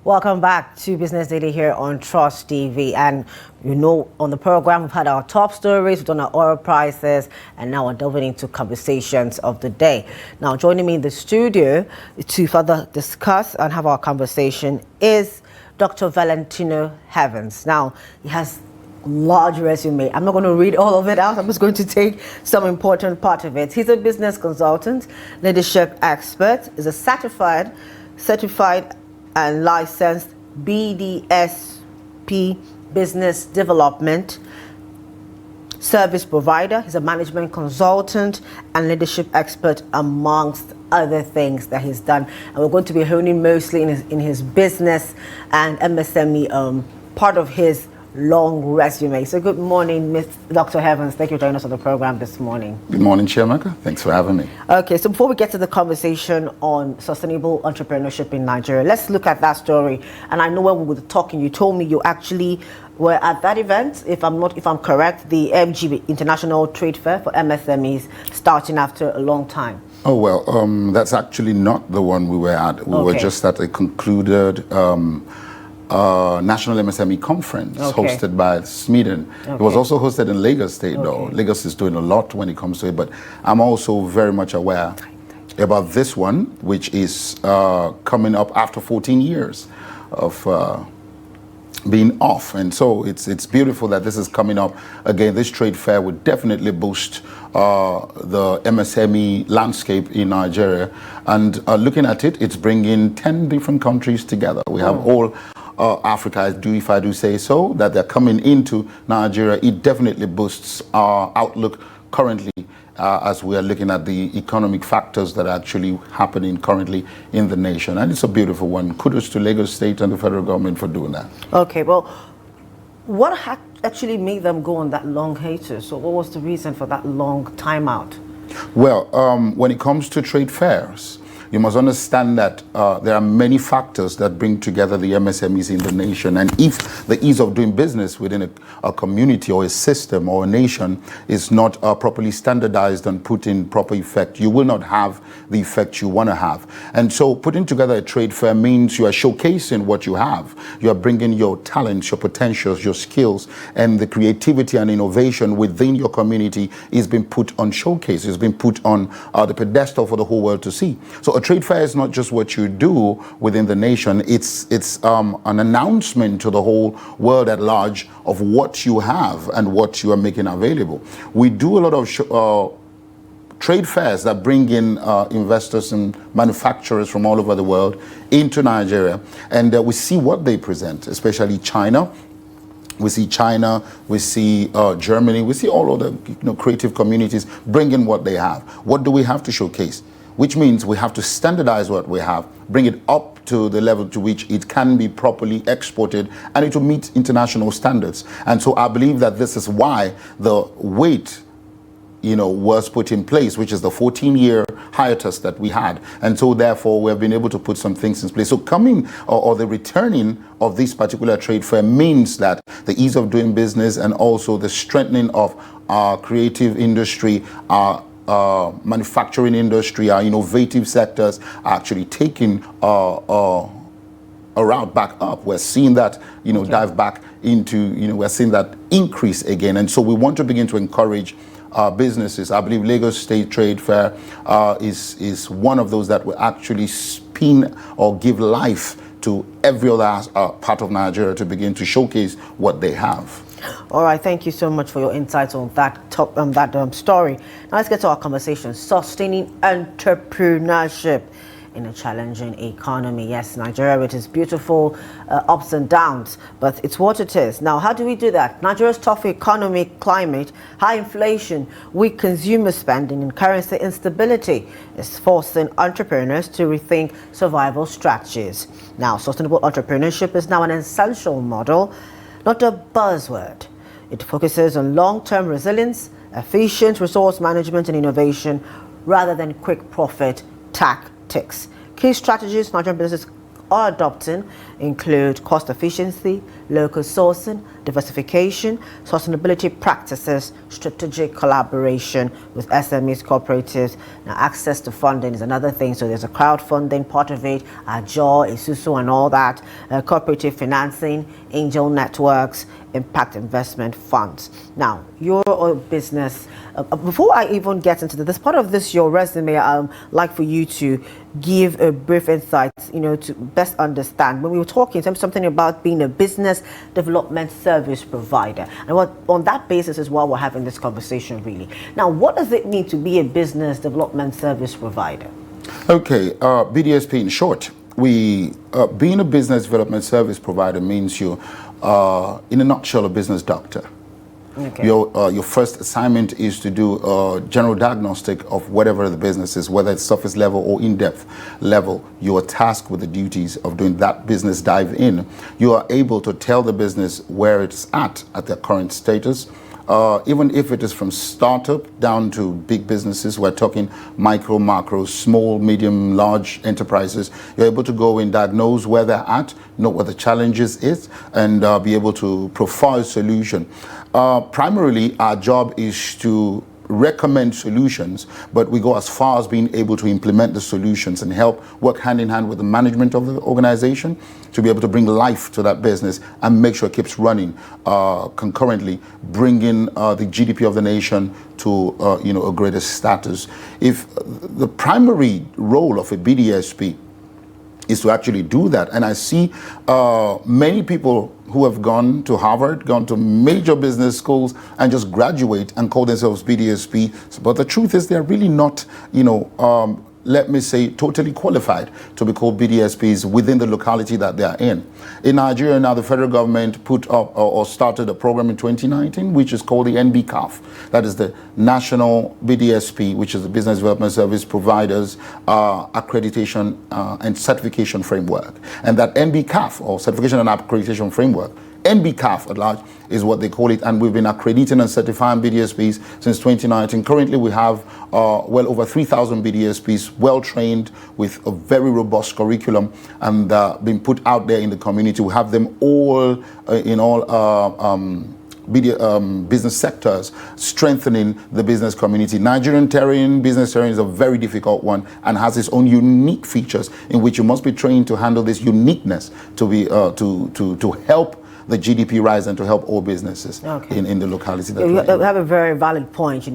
Welcome back to Business Daily here on Trust TV. And on the program, we've had our top stories, we've done our oil prices, and now we're delving into conversations of the day. Now, joining me in the studio to further discuss and have our conversation is Dr. Valentino Heavens. Now, he has a large resume. I'm not going to read all of it out. I'm just going to take some important part of it. He's a business consultant, leadership expert, is a certified and licensed BDSP business development service provider. He's a management consultant and leadership expert, amongst other things that he's done. And we're going to be honing mostly in his business and MSME part of his long resume. So good morning, Dr. Heavens. Thank you for joining us on the program this morning. Good morning, Chiamaka. Thanks for having me. Okay, so before we get to the conversation on sustainable entrepreneurship in Nigeria, let's look at that story. And I know when we were talking, you told me you actually were at that event, if I'm correct, the MG International Trade Fair for MSMEs, starting after a long time. Oh, well, that's actually not the one we were at. We were just at a concluded National MSME Conference hosted by Sweden. It was also hosted in Lagos State, though. Lagos is doing a lot when it comes to it, but I'm also very much aware about this one, which is coming up after 14 years of being off. And so it's beautiful that this is coming up again. This trade fair would definitely boost the MSME landscape in Nigeria. And looking at it, it's bringing 10 different countries together. We have all Africa, if I do say so, that they're coming into Nigeria. It definitely boosts our outlook currently as we are looking at the economic factors that are actually happening currently in the nation. And it's a beautiful one. Kudos to Lagos State and the federal government for doing that. Okay, well, what actually made them go on that long hiatus? So what was the reason for that long timeout? Well, when it comes to trade fairs, you must understand that there are many factors that bring together the MSMEs in the nation. And if the ease of doing business within a community or a system or a nation is not properly standardized and put in proper effect, you will not have the effect you want to have. And so putting together a trade fair means you are showcasing what you have. You are bringing your talents, your potentials, your skills, and the creativity and innovation within your community is being put on showcase. It's been put on the pedestal for the whole world to see. So a trade fair is not just what you do within the nation, it's an announcement to the whole world at large of what you have and what you are making available. We do a lot of trade fairs that bring in investors and manufacturers from all over the world into Nigeria, and we see what they present, especially China. We see China, we see Germany, we see all of the creative communities bring in what they have. What do we have to showcase? Which means we have to standardize what we have, bring it up to the level to which it can be properly exported, and it will meet international standards. And so I believe that this is why the weight was put in place, which is the 14-year hiatus that we had. And so therefore we have been able to put some things in place. So coming or the returning of this particular trade fair means that the ease of doing business and also the strengthening of our creative industry, our manufacturing industry, our innovative sectors are actually taking a route back up. We're seeing that, dive back into, we're seeing that increase again. And so we want to begin to encourage businesses. I believe Lagos State Trade Fair is one of those that will actually spin or give life to every other part of Nigeria to begin to showcase what they have. All right, thank you so much for your insights on that story. Now let's get to our conversation. Sustaining entrepreneurship in a challenging economy. Yes, Nigeria with its beautiful ups and downs, but it's what it is. Now, how do we do that? Nigeria's tough economic climate, high inflation, weak consumer spending, and currency instability is forcing entrepreneurs to rethink survival strategies. Now, sustainable entrepreneurship is now an essential model, not a buzzword. It focuses on long-term resilience, efficient resource management and innovation, rather than quick profit tactics. Key strategies Nigerian businesses are adopting include cost efficiency, local sourcing, diversification, sustainability practices, strategic collaboration with SMEs, cooperatives. Now, access to funding is another thing. So there's a crowdfunding part of it, AJO, ISUSU, and all that, cooperative financing, angel networks, impact investment funds. Now, your business, before I even get into this part of this, your resume, I'd like for you to give a brief insight, to best understand. When we were talking something about being a business development service provider, and what on that basis is why we're having this conversation, really. Now, what does it mean to be a business development service provider? Okay, BDSP in short, being a business development service provider means you, in a nutshell, a business doctor. Okay. Your first assignment is to do a general diagnostic of whatever the business is, whether it's surface level or in-depth level. You are tasked with the duties of doing that business dive in. You are able to tell the business where it's at their current status. Even if it is from startup down to big businesses, we're talking micro, macro, small, medium, large enterprises. You're able to go and diagnose where they're at, know what the challenges is, and be able to profile a solution. Primarily, our job is to recommend solutions, but we go as far as being able to implement the solutions and help work hand in hand with the management of the organization to be able to bring life to that business and make sure it keeps running concurrently, bringing the GDP of the nation to a greater status. If the primary role of a BDSP is to actually do that, and I see many people who have gone to Harvard, gone to major business schools, and just graduate and call themselves BDSP. But the truth is they're really not, let me say, totally qualified to be called BDSPs within the locality that they are in. In Nigeria now, the federal government put up or started a program in 2019, which is called the NBCAF. That is the National BDSP, which is the Business Development Service Providers Accreditation and Certification Framework. And that NBCAF, or Certification and Accreditation Framework, NBCAF at large is what they call it, and we've been accrediting and certifying BDSPs since 2019. Currently, we have well over 3,000 BDSPs, well trained with a very robust curriculum, and being put out there in the community. We have them all in all business sectors, strengthening the business community. Nigerian terrain, business terrain is a very difficult one and has its own unique features in which you must be trained to handle this uniqueness to be to help the GDP rise and to help all businesses in the locality. That you have a very valid point.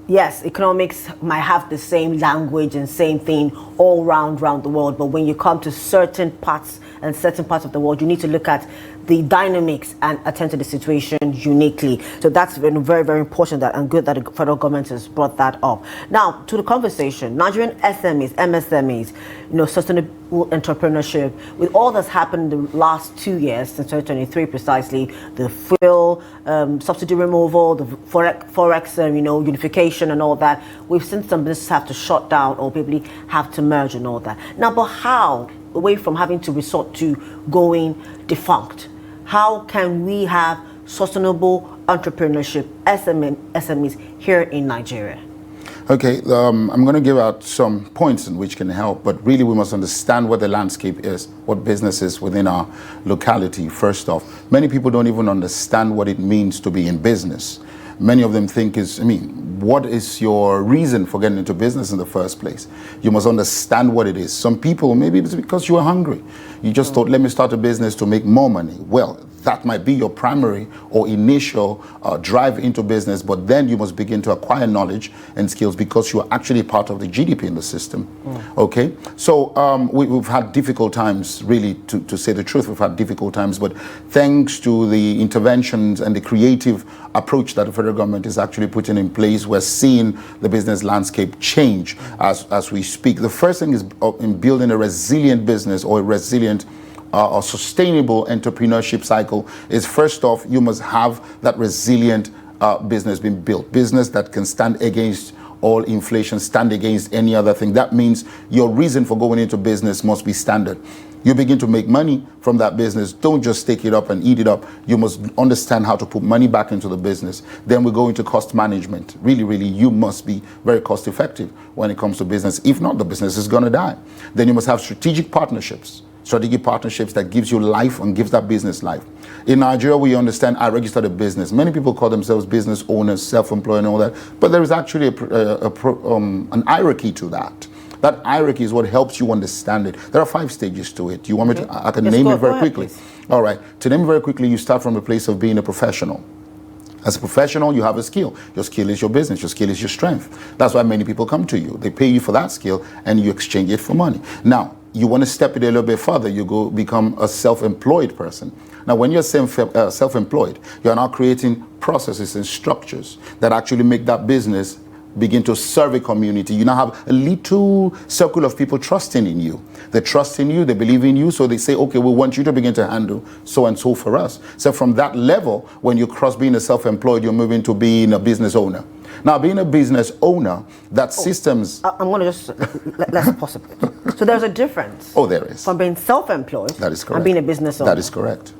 Yes, economics might have the same language and same thing all around the world, but when you come to certain parts of the world, you need to look at the dynamics and attend to the situation uniquely. So that's been very, very important and good that the federal government has brought that up. Now, to the conversation, Nigerian SMEs, MSMEs, sustainable entrepreneurship, with all that's happened in the last 2 years, since 2023 precisely, the fuel subsidy removal, the forex unification and all that, we've seen some businesses have to shut down or probably have to merge and all that. Now, but how, away from having to resort to going defunct, how can we have sustainable entrepreneurship, SMEs here in Nigeria? Okay, I'm going to give out some points in which can help, but really we must understand what the landscape is, what business is within our locality. First off, many people don't even understand what it means to be in business. Many of them think what is your reason for getting into business in the first place? You must understand what it is. Some people, maybe it's because you are hungry. You just thought, let me start a business to make more money. Well, that might be your primary or initial drive into business, but then you must begin to acquire knowledge and skills because you are actually part of the GDP in the system. Okay, so we've had difficult times, really, to say the truth. We've had difficult times, but thanks to the interventions and the creative approach that the federal government is actually putting in place, we're seeing the business landscape change as we speak. The first thing is in building a resilient business or a resilient or sustainable entrepreneurship cycle is, first off, you must have that resilient business being built, business that can stand against all inflation, stand against any other thing. That means your reason for going into business must be standard. You begin to make money from that business. Don't just take it up and eat it up. You must understand how to put money back into the business. Then we go into cost management. Really, you must be very cost effective when it comes to business. If not, the business is going to die. Then you must have strategic partnerships. strategic partnerships that gives you life and gives that business life. In Nigeria, we understand I registered a business. Many people call themselves business owners, self-employed and all that, but there is actually an hierarchy to that. That hierarchy is what helps you understand it. There are 5 stages to it. You want me to, I can name it very quickly. All right, to name it very quickly, you start from the place of being a professional. As a professional, you have a skill. Your skill is your business. Your skill is your strength. That's why many people come to you. They pay you for that skill and you exchange it for money. Now, you want to step it a little bit further. You go become a self-employed person. Now, when you're self-employed, you're now creating processes and structures that actually make that business begin to serve a community. You now have a little circle of people trusting in you. They trust in you, they believe in you, so they say, okay, we want you to begin to handle so and so for us. So from that level, when you cross being a self-employed, you're moving to being a business owner. Now, being a business owner, that systems... I'm going to just... let's pause it. So there's a difference. Oh, there is. From being self-employed that is correct. And being a business owner. That is correct.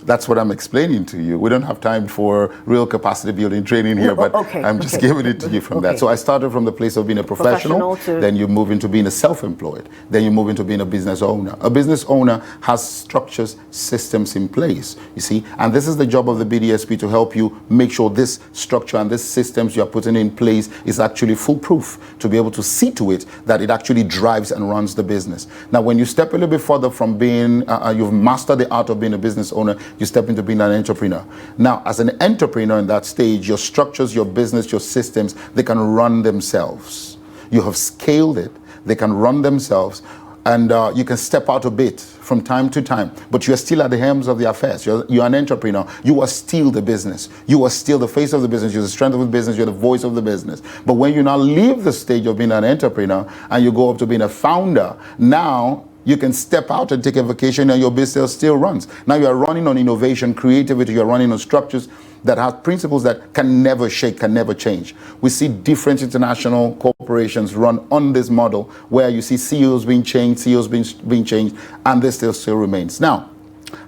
That's what I'm explaining to you. We don't have time for real capacity building training here, but I'm just giving it to you from that. So I started from the place of being a professional then you move into being a self-employed, then you move into being a business owner. A business owner has structures, systems in place, you see, and this is the job of the BDSP to help you make sure this structure and this systems you are putting in place is actually foolproof, to be able to see to it that it actually drives and runs the business. Now, when you step a little bit further from being, you've mastered the art of being a business owner, you step into being an entrepreneur. Now, as an entrepreneur in that stage, your structures, your business, your systems, they can run themselves. You have scaled it, they can run themselves, and you can step out a bit from time to time, but you're still at the helms of the affairs. You're an entrepreneur. You are still the business. You are still the face of the business. You're the strength of the business. You're the voice of the business. But when you now leave the stage of being an entrepreneur and you go up to being a founder, now you can step out and take a vacation and your business still runs. Now you are running on innovation, creativity, you're running on structures that have principles that can never shake, can never change. We see different international corporations run on this model where you see CEOs being changed, CEOs being changed, and this still remains. Now,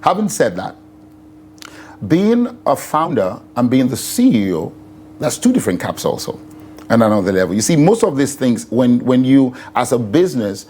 having said that, being a founder and being the CEO, that's 2 different caps also, and another level. You see, most of these things, when you, as a business,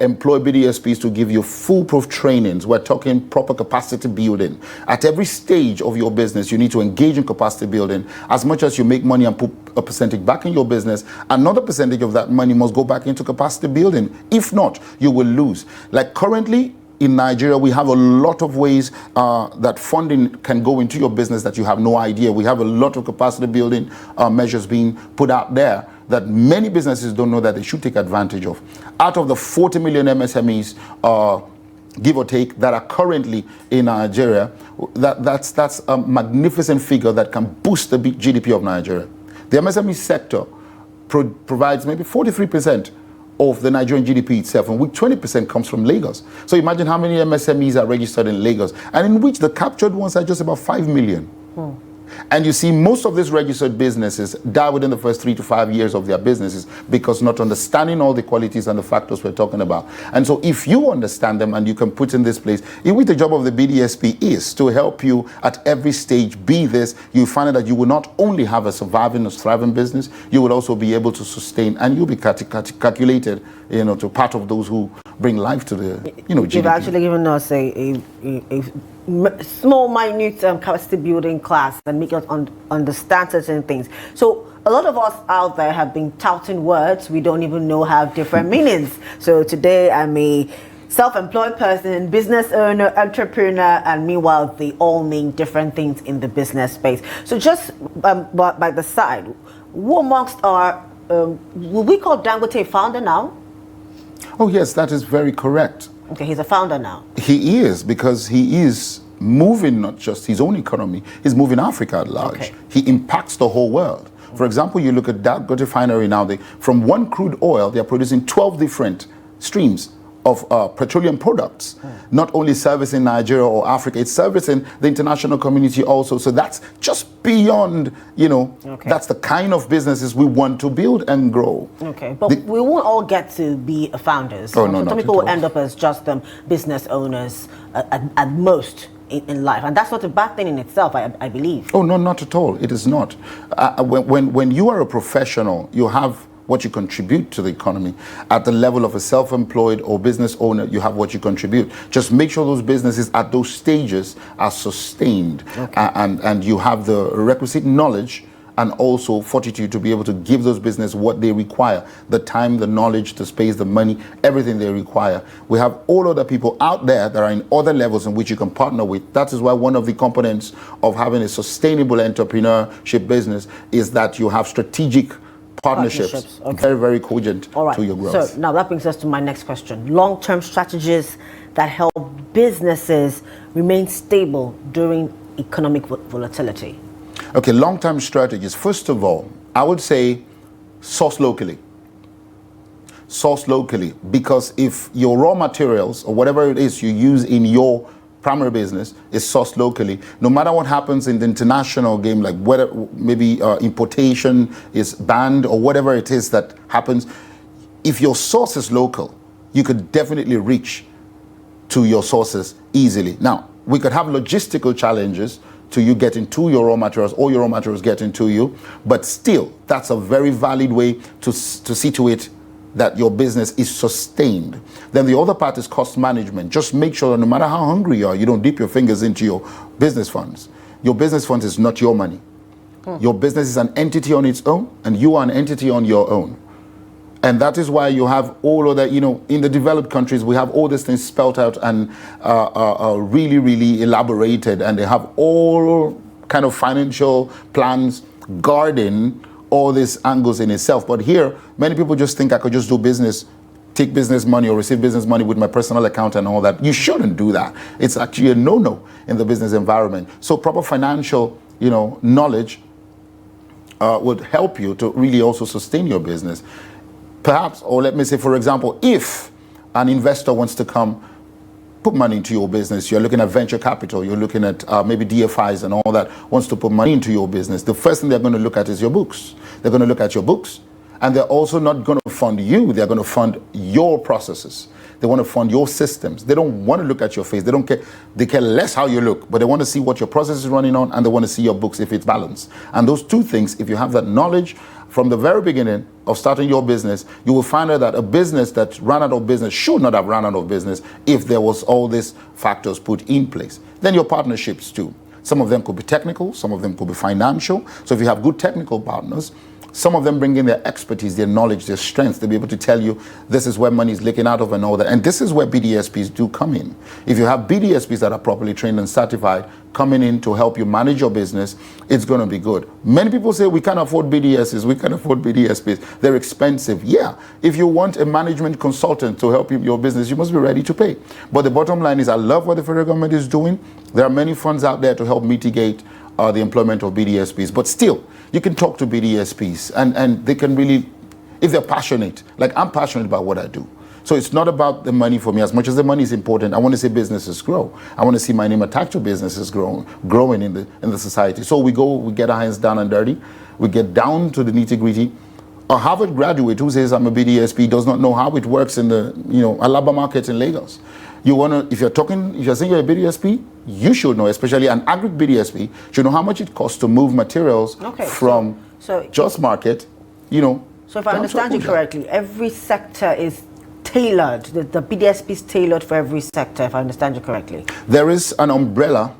employ BDSPs to give you foolproof trainings. We're talking proper capacity building. At every stage of your business, you need to engage in capacity building. As much as you make money and put a percentage back in your business, another percentage of that money must go back into capacity building. If not, you will lose. Like currently, in Nigeria, we have a lot of ways that funding can go into your business that you have no idea. We have a lot of capacity building measures being put out there that many businesses don't know that they should take advantage of. Out of the 40 million MSMEs, give or take, that are currently in Nigeria, that's a magnificent figure that can boost the GDP of Nigeria. The MSME sector provides maybe 43% of the Nigerian GDP itself, and which 20% comes from Lagos. So imagine how many MSMEs are registered in Lagos, and in which the captured ones are just about 5 million. And you see, most of these registered businesses die within the first 3 to 5 years of their businesses because not understanding all the qualities and the factors we're talking about. And so if you understand them and you can put in this place, in which the job of the BDSP is to help you at every stage be this, you find that you will not only have a surviving or thriving business, you will also be able to sustain, and you'll be calculated, to part of those who bring life to the, GDP. You've actually given us a small, minute capacity building class and make us understand certain things. So a lot of us out there have been touting words we don't even know have different meanings. So today I'm a self-employed person, business owner, entrepreneur, and meanwhile they all mean different things in the business space. So just by the side, who amongst our will we call Dangote a founder now? Oh yes, that is very correct. Okay, he's a founder now. He is, because he is moving not just his own economy, he's moving Africa at large. Okay. He impacts the whole world. For example, you look at Dangote refinery now, from one crude oil, they're producing 12 different streams of petroleum products, not only servicing Nigeria or Africa, it's servicing the international community also. So that's just beyond, that's the kind of businesses we want to build and grow. Okay, but we won't all get to be founders. Oh, no, some people will end up as just business owners at most in life, and that's not a bad thing in itself, I believe. Oh, no, not at all. It is not. When you are a professional, you have what you contribute to the economy. At the level of a self-employed or business owner, you have what you contribute. Just make sure those businesses at those stages are sustained, and you have the requisite knowledge and also fortitude to be able to give those business what they require, the time, the knowledge, the space, the money, everything they require. We have all other people out there that are in other levels in which you can partner with. That is why one of the components of having a sustainable entrepreneurship business is that you have strategic partnerships. Very, very cogent to your growth. So now that brings us to my next question. Long-term strategies that help businesses remain stable during economic volatility. Okay, long-term strategies. First of all, I would say source locally. Source locally, because if your raw materials or whatever it is you use in your primary business is sourced locally, no matter what happens in the international game, like whether maybe importation is banned or whatever it is that happens, if your source is local, you could definitely reach to your sources easily. Now, we could have logistical challenges to you getting to your raw materials or your raw materials getting to you, but still, that's a very valid way to see to it that your business is sustained. Then the other part is cost management. Just make sure that no matter how hungry you are, you don't dip your fingers into your business funds. Your business funds is not your money. Your business is an entity on its own, and you are an entity on your own. And that is why you have all of that, in the developed countries, we have all these things spelt out and really, really elaborated, and they have all kind of financial plans guarding all these angles in itself. But here, many people just think I could just do business, take business money or receive business money with my personal account and all that. You shouldn't do that. It's actually a no-no in the business environment. So proper financial, knowledge would help you to really also sustain your business. Perhaps, or let me say, for example, if an investor wants to come put money into your business, you're looking at venture capital, you're looking at maybe DFIs and all that, wants to put money into your business, the first thing they're going to look at is your books. They're going to look at your books, and they're also not going to fund you, they're going to fund your processes. They want to fund your systems. They don't want to look at your face. They don't care. They care less how you look, but they want to see what your process is running on, and they want to see your books if it's balanced. And those two things, if you have that knowledge from the very beginning of starting your business, you will find out that a business that ran out of business should not have run out of business if there was all these factors put in place. Then your partnerships too. Some of them could be technical, some of them could be financial. So if you have good technical partners, some of them bring in their expertise, their knowledge, their strengths to be able to tell you this is where money is leaking out of and all that. And this is where BDSPs do come in. If you have BDSPs that are properly trained and certified coming in to help you manage your business, it's going to be good. Many people say we can't afford BDSs, we can't afford BDSPs. They're expensive. Yeah, if you want a management consultant to help you your business, you must be ready to pay. But the bottom line is I love what the federal government is doing. There are many funds out there to help mitigate the employment of BDSPs, but still, you can talk to BDSPs and they can really, if they're passionate, like I'm passionate about what I do. So it's not about the money for me as much as the money is important. I want to see businesses grow. I want to see my name attached to businesses growing in the society. So we get our hands down and dirty. We get down to the nitty gritty. A Harvard graduate who says I'm a BDSP does not know how it works in the Alaba market in Lagos. If you're saying you're a BDSP, you should know, especially an agri BDSP, should know how much it costs to move materials from just market, So if I understand you correctly, every sector is tailored, the BDSP is tailored for every sector, if I understand you correctly. There is an umbrella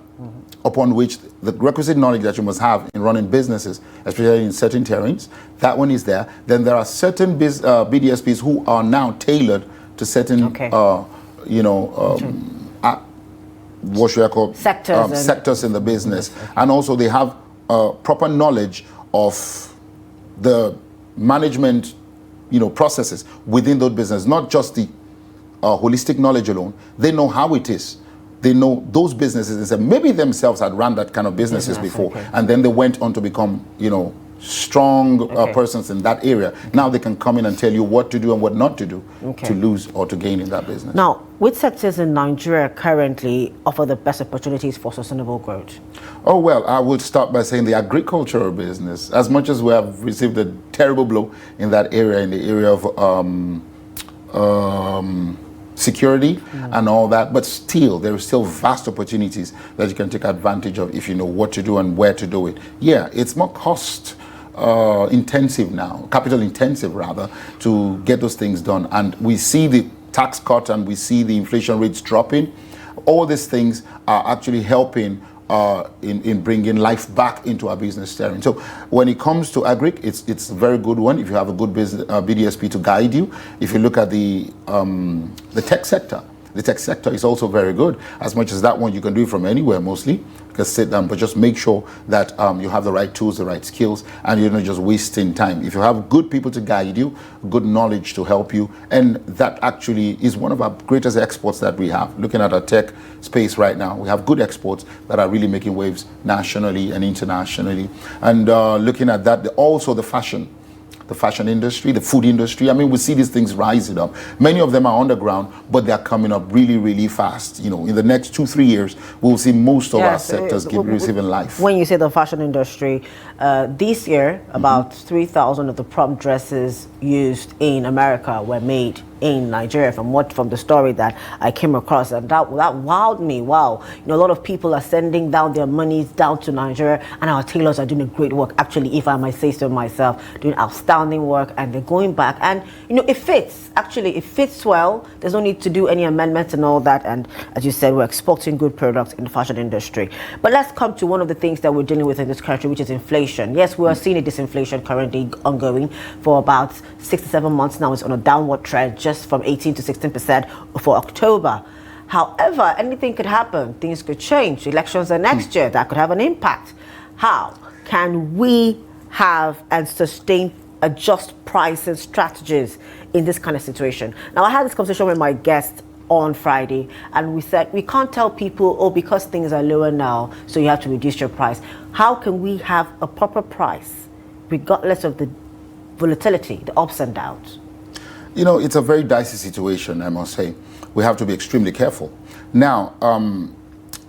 upon which the requisite knowledge that you must have in running businesses, especially in certain terrains, that one is there. Then there are certain BDSPs who are now tailored to certain what should I call sectors in the business, and also they have proper knowledge of the management processes within those business, not just the holistic knowledge alone. They know how it is. They know those businesses, and maybe themselves had run that kind of businesses before, and then they went on to become strong persons in that area. Now they can come in and tell you what to do and what not to do to lose or to gain in that business. Now, which sectors in Nigeria currently offer the best opportunities for sustainable growth? Oh, well, I would start by saying the agricultural business. As much as we have received a terrible blow in that area, in the area of security and all that, but still, there are still vast opportunities that you can take advantage of if you know what to do and where to do it. Yeah, it's more cost intensive now, capital intensive rather, to get those things done. And we see the tax cut and we see the inflation rates dropping. All these things are actually helping in bringing life back into our business steering. So when it comes to agric, it's a very good one if you have a good business BDSP to guide you. If you look at the tech sector, the tech sector is also very good. As much as that one, you can do it from anywhere mostly. You can sit down, but just make sure that you have the right tools, the right skills, and you're not just wasting time. If you have good people to guide you, good knowledge to help you, and that actually is one of our greatest exports that we have. Looking at our tech space right now, we have good exports that are really making waves nationally and internationally. And looking at that, also the fashion industry, the food industry. I mean, we see these things rising up. Many of them are underground, but they're coming up really, really fast. You know, in the next 2-3 years, we'll see most of our sectors receiving life. When you say the fashion industry, this year, about 3,000 of the prom dresses used in America were made in Nigeria, from the story that I came across, and that wowed me. Wow, you know, a lot of people are sending down their monies down to Nigeria, and our tailors are doing a great work. Actually, if I might say so myself, doing outstanding work, and they're going back, and you know, it fits. Actually, it fits well. There's no need to do any amendments and all that. And as you said, we're exporting good products in the fashion industry. But let's come to one of the things that we're dealing with in this country, which is inflation. Yes, we are seeing a disinflation currently ongoing for about 6 to 7 months now. It's on a downward trend, just from 18 to 16% for October. However, anything could happen. Things could change. Elections are next year. That could have an impact. How can we have and sustain adjust pricing strategies in this kind of situation? Now, I had this conversation with my guest on Friday, and we said we can't tell people, oh, because things are lower now, so you have to reduce your price. How can we have a proper price regardless of the volatility, the ups and downs? You know, it's a very dicey situation, I must say. We have to be extremely careful. Now,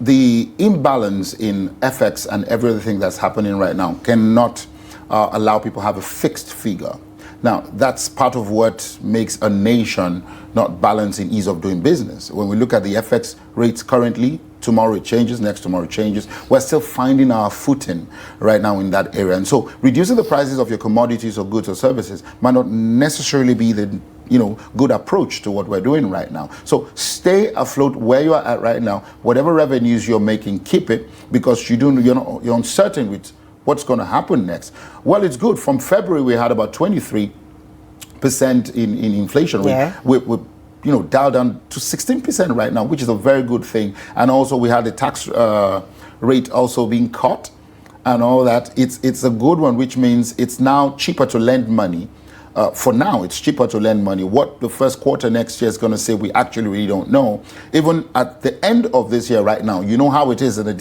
the imbalance in FX and everything that's happening right now cannot allow people to have a fixed figure. Now, that's part of what makes a nation not balance in ease of doing business. When we look at the FX rates currently, tomorrow it changes, next tomorrow it changes. We're still finding our footing right now in that area. And so reducing the prices of your commodities or goods or services might not necessarily be the good approach to what we're doing right now. So stay afloat where you are at right now. Whatever revenues you're making, keep it, because you're uncertain with what's going to happen next. Well, it's good. From February, we had about 23% in inflation. Yeah. We're dialed down to 16% right now, which is a very good thing. And also we had the tax rate also being cut and all that. It's a good one, which means it's now cheaper to lend money. For now, it's cheaper to lend money. What the first quarter next year is going to say, we actually really don't know. Even at the end of this year right now, you know how it is in the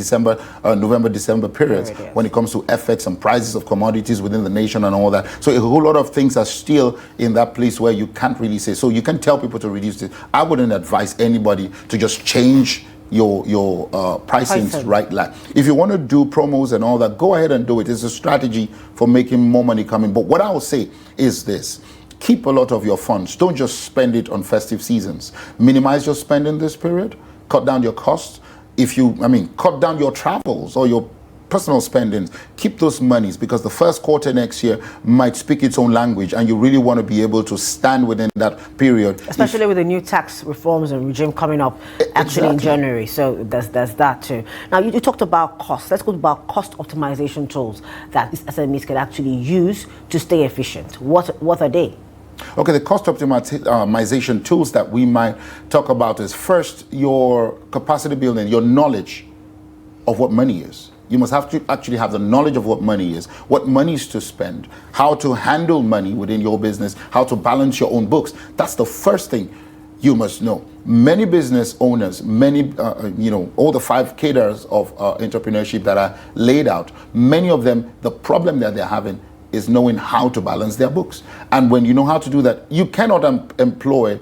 November-December periods when it comes to FX and prices of commodities within the nation and all that. So a whole lot of things are still in that place where you can't really say. So you can tell people to reduce it. I wouldn't advise anybody to just change your pricing right line. If you want to do promos and all that, go ahead and do it. It's a strategy for making more money coming. But what I will say is this: keep a lot of your funds. Don't just spend it on festive seasons. Minimize your spending this period. Cut down your costs. Cut down your travels or your personal spendings. Keep those monies, because the first quarter next year might speak its own language, and you really want to be able to stand within that period. Especially with the new tax reforms and regime coming up actually in January. So there's that too. Now, you talked about costs. Let's go about cost optimization tools that these SMEs can actually use to stay efficient. What are they? Okay, the cost optimization tools that we might talk about is, first, your capacity building, your knowledge of what money is. You must have to actually have the knowledge of what money is, what money is to spend, how to handle money within your business, how to balance your own books. That's the first thing you must know. Many business owners, all the 5 cadres of entrepreneurship that are laid out, many of them, the problem that they're having is knowing how to balance their books. And when you know how to do that, you cannot employ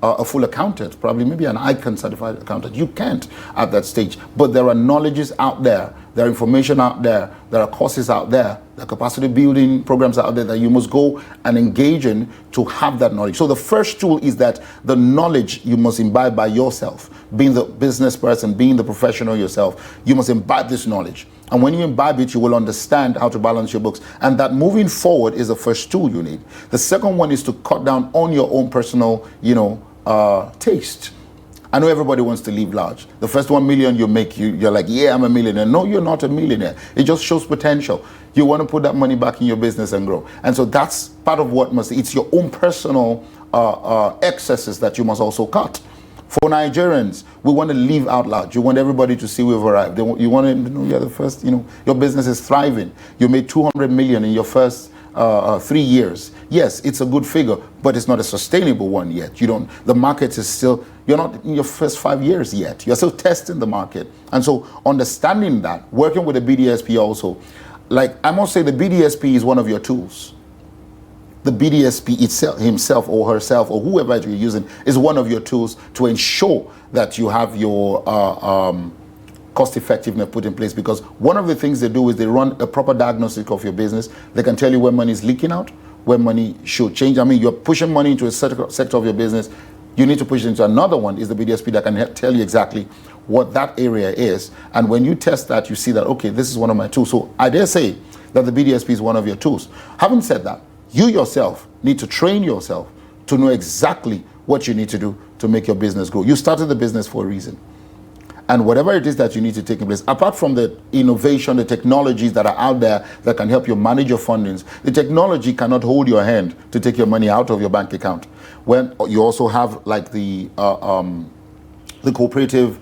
a full accountant, probably maybe an ICANN certified accountant. You can't at that stage. But there are knowledges out there There are information out there. There are courses out there. There are capacity building programs out there that you must go and engage in to have that knowledge. So the first tool is that the knowledge you must imbibe by yourself. Being the business person, being the professional yourself, you must imbibe this knowledge. And when you imbibe it, you will understand how to balance your books. And that moving forward is the first tool you need. The second one is to cut down on your own personal, taste. I know everybody wants to live large. The first 1 million you make, you're like, yeah, I'm a millionaire. No, you're not a millionaire. It just shows potential. You want to put that money back in your business and grow. And so that's part of what it's your own personal excesses that you must also cut. For Nigerians, we want to live out loud. You want everybody to see we've arrived. You want to know you're the first, your business is thriving. You made 200 million in your first 3 years. Yes, it's a good figure, but it's not a sustainable one yet. The market is still, you're not in your first 5 years yet. You're still testing the market. And so understanding that, working with the BDSP also, like I must say the BDSP is one of your tools. The BDSP itself, himself or herself or whoever you're using is one of your tools to ensure that you have your cost effectiveness put in place, because one of the things they do is they run a proper diagnostic of your business. They can tell you where money is leaking out, where money should change. I mean, you're pushing money into a sector of your business, you need to push it into another one. Is the BDSP that can tell you exactly what that area is. And when you test that, you see that, okay, this is one of my tools. So I dare say that the BDSP is one of your tools. Having said that, you yourself need to train yourself to know exactly what you need to do to make your business grow. You started the business for a reason. And whatever it is that you need to take in place, apart from the innovation, the technologies that are out there that can help you manage your fundings, the technology cannot hold your hand to take your money out of your bank account. When you also have like the cooperative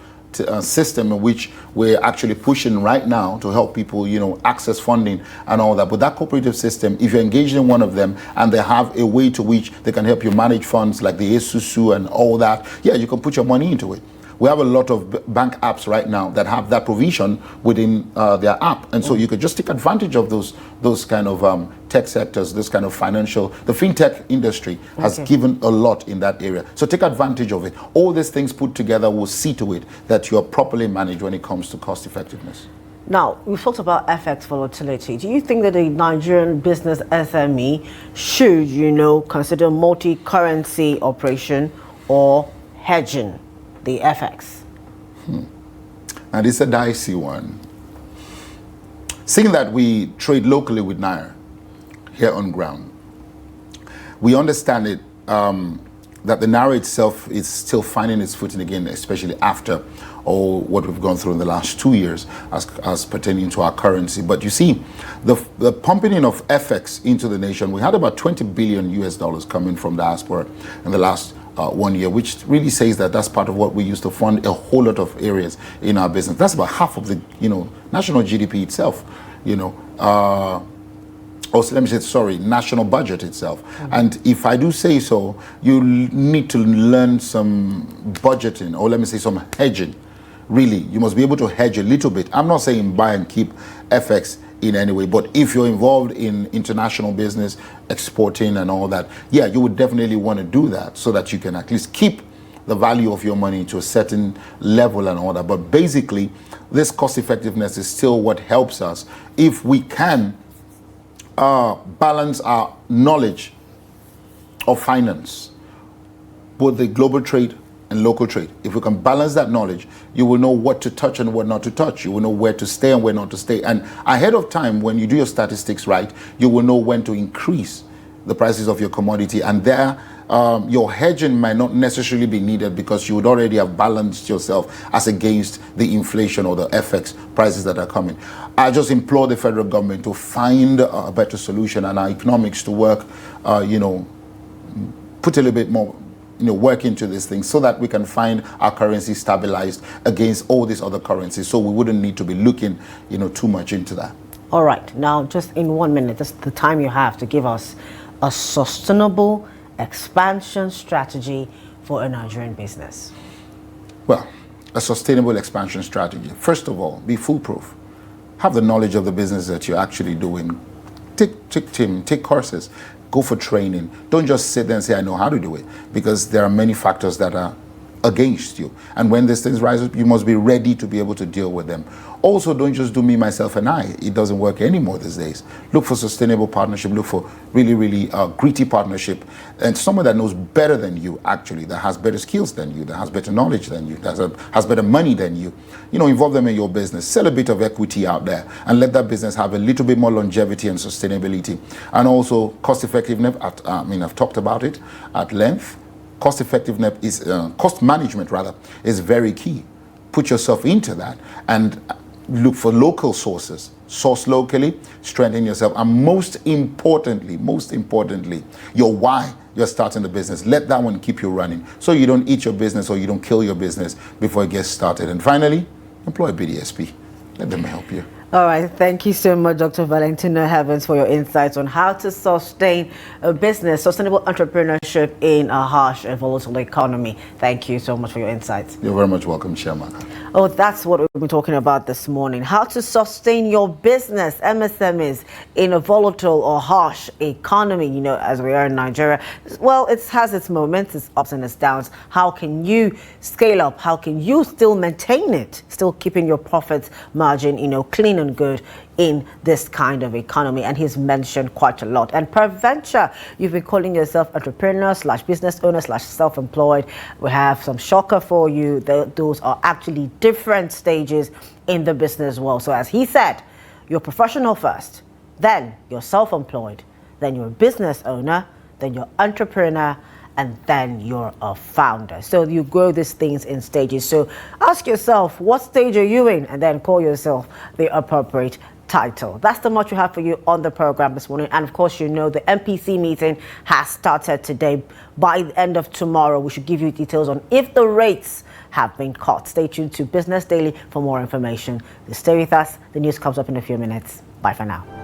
system in which we're actually pushing right now to help people, access funding and all that. But that cooperative system, if you're engaged in one of them and they have a way to which they can help you manage funds like the Esusu and all that, yeah, you can put your money into it. We have a lot of bank apps right now that have that provision within their app. And so you could just take advantage of those kind of tech sectors, this kind of financial. The fintech industry has given a lot in that area. So take advantage of it. All these things put together will see to it that you're properly managed when it comes to cost effectiveness. Now, we've talked about FX volatility. Do you think that a Nigerian business SME should, consider multi-currency operation or hedging the FX? And it's a dicey one. Seeing that we trade locally with Naira here on ground, we understand it that the Naira itself is still finding its footing again, especially after all what we've gone through in the last 2 years as pertaining to our currency. But you see, the pumping in of FX into the nation, we had about $20 billion US coming from diaspora in the last 1 year, which really says that that's part of what we use to fund a whole lot of areas in our business. That's about half of the, national GDP itself, national budget itself. And if I do say so, you need to learn some budgeting, or let me say some hedging. Really, you must be able to hedge a little bit. I'm not saying buy and keep FX in any way, but if you're involved in international business, exporting and all that, yeah, you would definitely want to do that so that you can at least keep the value of your money to a certain level and all that. But basically, this cost effectiveness is still what helps us if we can balance our knowledge of finance, both the global trade and local trade. If we can balance that knowledge, you will know what to touch and what not to touch. You will know where to stay and where not to stay. And ahead of time, when you do your statistics right, you will know when to increase the prices of your commodity. And there, your hedging might not necessarily be needed because you would already have balanced yourself as against the inflation or the FX prices that are coming. I just implore the federal government to find a better solution and our economics to work, put a little bit more work into this thing so that we can find our currency stabilized against all these other currencies. So we wouldn't need to be looking, too much into that. All right. Now, just in 1 minute, that's the time you have to give us a sustainable expansion strategy for a Nigerian business. Well, a sustainable expansion strategy. First of all, be foolproof. Have the knowledge of the business that you're actually doing. Take courses. Go for training. Don't just sit there and say, I know how to do it, because there are many factors that are against you. And when these things rise up, you must be ready to be able to deal with them. Also, don't just do me, myself, and I. It doesn't work anymore these days. Look for sustainable partnership. Look for really gritty partnership. And someone that knows better than you, actually, that has better skills than you, that has better knowledge than you, that has better money than you. Involve them in your business. Sell a bit of equity out there and let that business have a little bit more longevity and sustainability. And also cost effectiveness. I've talked about it at length. Cost effectiveness is cost management rather is very key. Put yourself into that and look for local sources. Source locally, strengthen yourself, and most importantly, your why you're starting the business. Let that one keep you running, so you don't eat your business or you don't kill your business before it gets started. And finally, employ BDSP. Let them help you. All right, thank you so much, Dr. Valentino Heavens, for your insights on how to sustain a business, sustainable entrepreneurship in a harsh and volatile economy. Thank you so much for your insights. You're very much welcome, Chiamaka. Oh, that's what we've been talking about this morning. How to sustain your business, MSMEs, in a volatile or harsh economy, as we are in Nigeria. Well, it has its moments, its ups and its downs. How can you scale up? How can you still maintain it? Still keeping your profit margin, clean and good in this kind of economy. And he's mentioned quite a lot. And peradventure, you've been calling yourself entrepreneur / business owner / self-employed. We have some shocker for you. Those are actually different stages in the business world. So as he said, you're professional first, then you're self-employed, then you're a business owner, then you're entrepreneur, and then you're a founder. So you grow these things in stages. So ask yourself, what stage are you in? And then call yourself the appropriate title. That's the much we have for you on the program this morning. And of course, the MPC meeting has started today. By the end of tomorrow, we should give you details on if the rates have been cut. Stay tuned to Business Daily for more information. Stay with us. The news comes up in a few minutes. Bye for now.